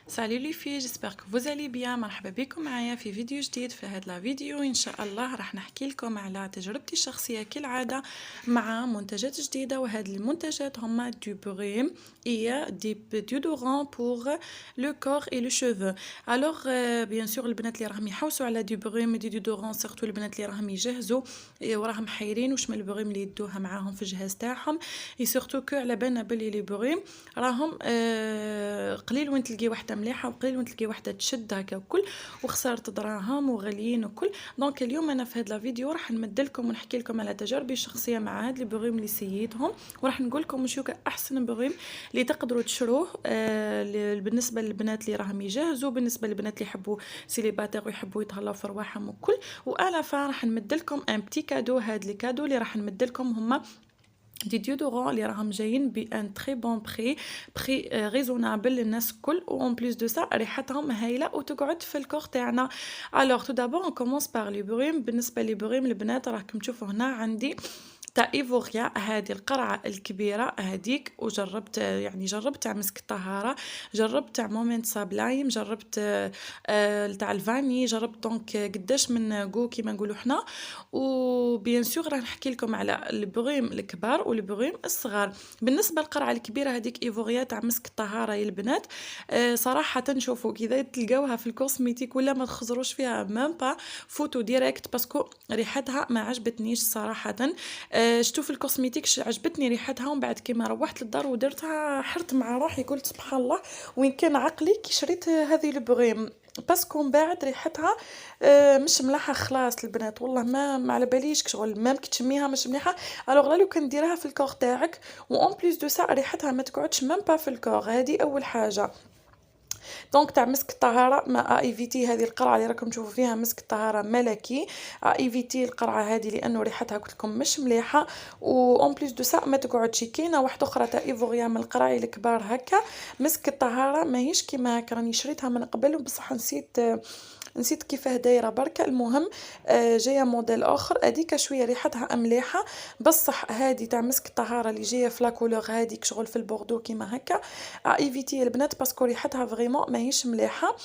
Salut les filles, j'espère que vous allez bien. مرحبا بكم معايا في فيديو جديد. في هذا الفيديو ان شاء الله راح نحكي لكم على تجربتي الشخصيه كالعاده مع منتجات جديده، وهذه المنتجات هما دو بروم et دي ديودورون بور لو كور اي لو شوفو. الوغ بيان سور البنات اللي راهم يحوسوا على دي بروم دي ديودورون، سورتو البنات اللي راهم يجهزوا وراهم حايرين واش من البروم اللي يدوها معاهم في الجهاز تاعهم، اي سورتو كو على بالنا بلي لي بروم راهم قليل وين تلقي واحده مليحه وقليل وين تلقي واحده تشد هكا وكل، وخسرت دراهم وغاليين وكل. دونك اليوم انا في هذا الفيديو راح نمدلكم ونحكي لكم على تجاربي الشخصيه مع هاد لي بروم اللي سييتهم، وراح نقول لكم وشو احسن بروم اللي تقدروا تشروه بالنسبه للبنات اللي راهم يجهزوا، بالنسبه للبنات اللي يحبوا سيليباتير ويحبوا يتهلاو في رواحهم وكل. وانا راح نمدلكم ان بتي كادو. هاد لي كادو اللي راح نمدلكم هما دي ديودورون اللي راهم جايين بان تري بون بري ريزونابل للناس الكل، و اون بليس دو سا ريحتهم هايله وتقعد في الكور تاعنا. الوغ تو دابور اون كومونس بار لي بروم. بالنسبه لي بروم البنات راكم تشوفوا هنا عندي تاع ايفوريا، هذه القرعه الكبيره هذيك، وجربت يعني جربت تاع مسك الطهاره، جربت تاع مومنت سابلايم، جربت تاع الفاني، جربت دونك قداش من جو كيما نقولوا حنا. وبيان سور راح نحكي لكم على البروم الكبار والبروم الصغار. بالنسبه للقرعه الكبيره هذيك ايفوريا تاع مسك الطهاره يا البنات، صراحه شوفوا كذا تلقاوها في الكوسميتيك ولا ما تخزروش فيها ميم با فوتو ديريكت، باسكو ريحتها ما عجبتنيش صراحه. شتو في الكوسميتيك عجبتني ريحتها، ومن بعد كيما روحت للدار ودرتها حرت مع روحي قلت سبحان الله وين كان عقلي كي شريت هذه البروم، باسكو من بعد ريحتها مش ملاحه خلاص البنات. والله ما على باليش شغل مام كي تشميها مش مليحه. الوغ لو كان ديرها في الكور تاعك و اون بليس دو سا ريحتها ما تقعدش مام با في الكور، هذه اول حاجه. دونك تاع مسك الطهاره ما ايفيتي هذه القرعه اللي راكم تشوفوا فيها مسك الطهاره ملكي، ايفيتي القرعه هذه لانه ريحتها قلت لكم مش مليحه، و اون بليس دو سا ما تقعدش. كاينه واحده اخرى تاع ايفوريا من القراعي الكبار هكا مسك الطهاره ماهيش كيما هكا، راني شريتها من قبل بصح نسيت كيفاه دايره بركه. المهم جايه موديل اخر هذيك شويه ريحتها مليحه، بصح هذه تاع مسك الطهاره اللي جايه في لا كولور هذيك شغل في البوردو كيما هكا ايفيتي البنات باسكو ريحتها فريمون ماهيش مليحه.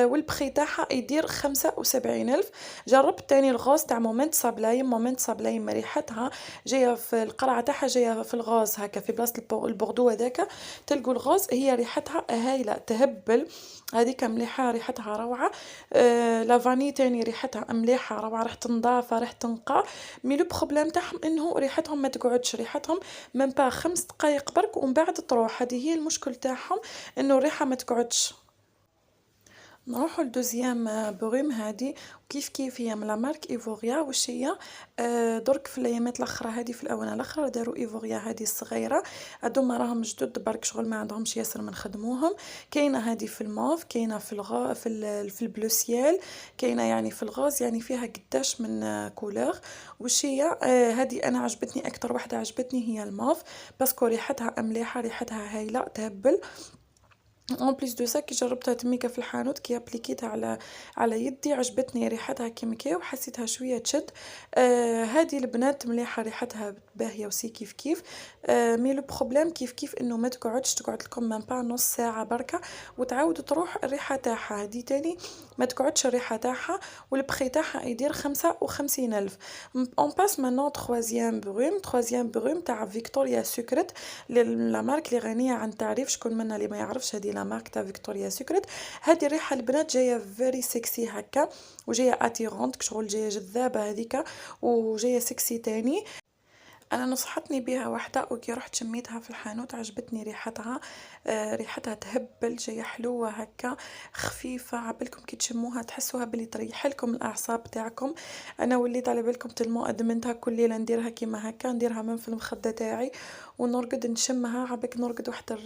والبخي تاعها يدير 75,000. جربت تاني الغاز تاع مومنت سابلايم ريحتها جايه في القرعه تاعها جايه في الغاز هكا في بلاصه البوردو هذاك، تلقوا الغاز هي ريحتها هايله تهبل، هذيك مليحه ريحتها روعه. لافاني تاني ريحتها مليحه روعه، ريحه نظافه ريحه نقاء. مي لو بروبليم تاعهم انه ريحتهم ما تقعدش، ريحتهم من با 5 دقائق برك ومن بعد تروح، هذه هي المشكل تاعهم انه الريحه ما تقعدش. نروحوا لدوزيام بروم هادي، وكيف كيف هي من لا مارك ايفوريا. واش هي درك في الايامات الاخرى هادي في الاونه الاخرى داروا ايفوريا هادي الصغيره، هادوما راهم جدد برك شغل ما عندهمش ياسر من خدموهم. كاينه هادي في الموف، كاينه في في البلو سيال، كاينه يعني في الغاز، يعني فيها قداش من كولور. واش هي هادي انا عجبتني اكثر واحده عجبتني هي الموف، باسكو ريحتها مليحه ريحتها هايله تهبل. اون بليس دو سا كي جربتها تميكا في الحانوت كي ابليكيتها على يدي عجبتني ريحتها كيميكيه وحسيتها شويه تشد. هذه البنات مليحه ريحتها باهيه وسي كيف كيف. مي لو بروبليم كيف كيف انه ما تقعدش، تقعد لكم من با نص ساعه بركه وتعاود تروح الريحه تاعها. هذه تاني ما تقعدش الريحه تاعها، والبخي تاعها يدير 55,000. اون باس مانون تروازيام بروم تاع فيكتوريا سيكريت، لا مارك اللي غنيه عن التعريف. شكون منا اللي ما يعرفش هذه لا مارك تاع فيكتوريا سيكريت؟ هذه الريحه البنات جايه فيري سكسي هكا، وجايه اتيرونت شغل جايه جذابه هذيك، وجايه سكسي تاني. انا نصحتني بها واحده وكي رحت شميتها في الحانوت عجبتني ريحتها. ريحتها تهبل، جايه حلوه هكا خفيفه، عبالكم كي تشموها تحسوها بلي تريح لكم الاعصاب تاعكم. انا وليت على بالكم تلمو ادمنتها كل ليله نديرها كيما هكا، نديرها من في المخده تاعي ونرقد نشمها، عباك نرقد واحده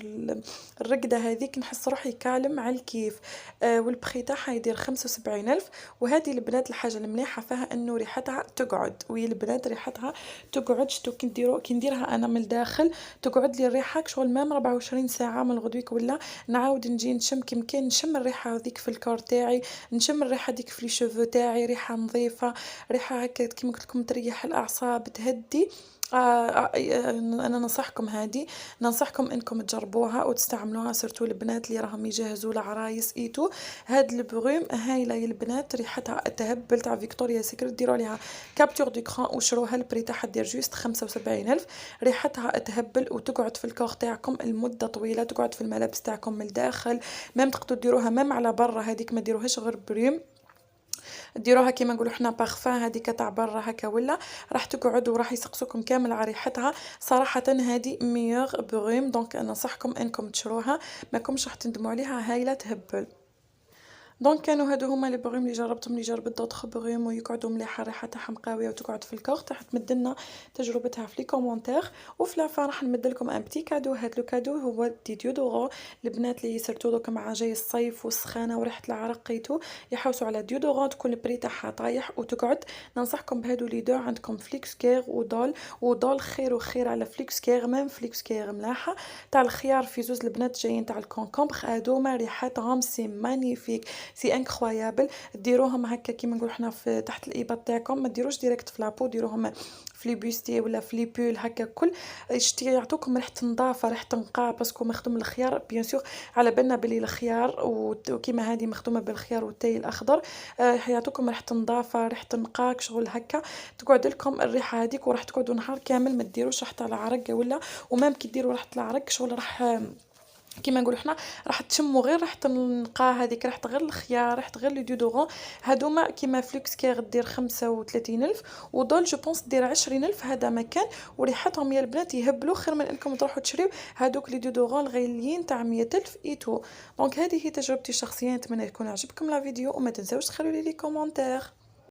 الرقده هذيك نحس روحي كالم على الكيف. والبخي تاعها يدير 75,000. وهذه البنات الحاجه المليحه فيها انه ريحتها تقعد، وهي البنات ريحتها تقعد. شتو كي نديرها انا من الداخل تقعد لي الريحه شغل مام 24 ساعه من الغدويك، ولا نعاود نجي نشم كيمكن نشم الريحه هذيك في الكور تاعي، نشم الريحه ديك في لي شوفو تاعي، ريحه نظيفه، ريحه هكا كيما قلت لكم تريح الاعصاب تهدي. أنا ننصحكم هادي، ننصحكم إنكم تجربوها وتستعملوها سيرتو البنات اللي راهم يجهزوا لعرايس إيتو. هاد البروم هايلة يا البنات، ريحتها تهبل، تاع فيكتوريا سيكريت. ديروا عليها كابتور ديكران وشروها، البري تاعها دير جوست 75,000. ريحتها تهبل وتقعد في الكوخ تاعكم المدة طويلة، تقعد في الملابس تاعكم من الداخل، ميم تقدروا ديروها ميم على برا. هذيك ما ديروهاش غير بريم، ديروها كيما نقولوا حنا بارفان هذيك تاع برا هكا، ولا راح تقعد وراح يسقسوكم كامل على ريحتها. صراحه هذه ميور بروم، دونك انا ننصحكم انكم تشروها، ماكمش راح تندموا عليها، هايله تهبل. دونك كانوا هادو هما لي بروم اللي جربتهم، اللي جربت دوطخ بروم ويقعدوا مليحه، ريحه تاعهم قويه وتقعد في الكوخ. راح تمدلنا تجربتها في لي كومونتير، وفي لافان راح نمد لكم ان بتي كادو. هاد لو كادو هو دي ديودورون البنات اللي سيرتو دوك مع جاي الصيف والسخانه وريحه العرق قيتو، يحوسوا على ديودورون تكون البري تاعها طايح وتقعد. ننصحكم بهادو لي دو، عندكم فليكس كير ودول. ودول خير وخير على فليكس كير، ميم فليكس كير ملاحه. تاع الخيار في زوز البنات جايين تاع الكونكومبر، هادوما ريحتهم سي مانيفيك، سي انكرويابل. ديروهم هكا كيما نقولوا حنا في تحت الابط تاعكم، ما ديروش ديريكت في لابو، ديروهم في لي بوستي ولا في لي بول هكا كل. يعطوكم ريحه نظافه، ريحه نقاء، باسكو مخدوم الخيار بيان سور. على بالنا بلي الخيار وكيما هذه مخدومه بالخيار والتاي الاخضر، يعطوكم ريحه نظافه، ريحه نقاء شغل هكا. تقعد لكم الريحه هذيك وراح تقعدوا نهار كامل ما ديروش ريحه العرق ولا. ومام كي ديروا ريحه العرق شغل راح كيما نقولوا حنا راح تشموا غير ريحه النقاء هذيك، ريحه غير الخيار، ريحه غير لي ديودورون. هادوما كيما فلوكس كير دير 35,000، ودول جو بونس دير 20,000. هذا مكان وريحتهم يا البنات يهبلوا، خير من انكم تروحوا تشريو هادوك لي ديودورون الغاليين تاع 100,000 ايتو. دونك هذه هي تجربتي الشخصيه، نتمنى يكون عجبكم لا فيديو، وما تنساوش تخلوا لي كومونتير.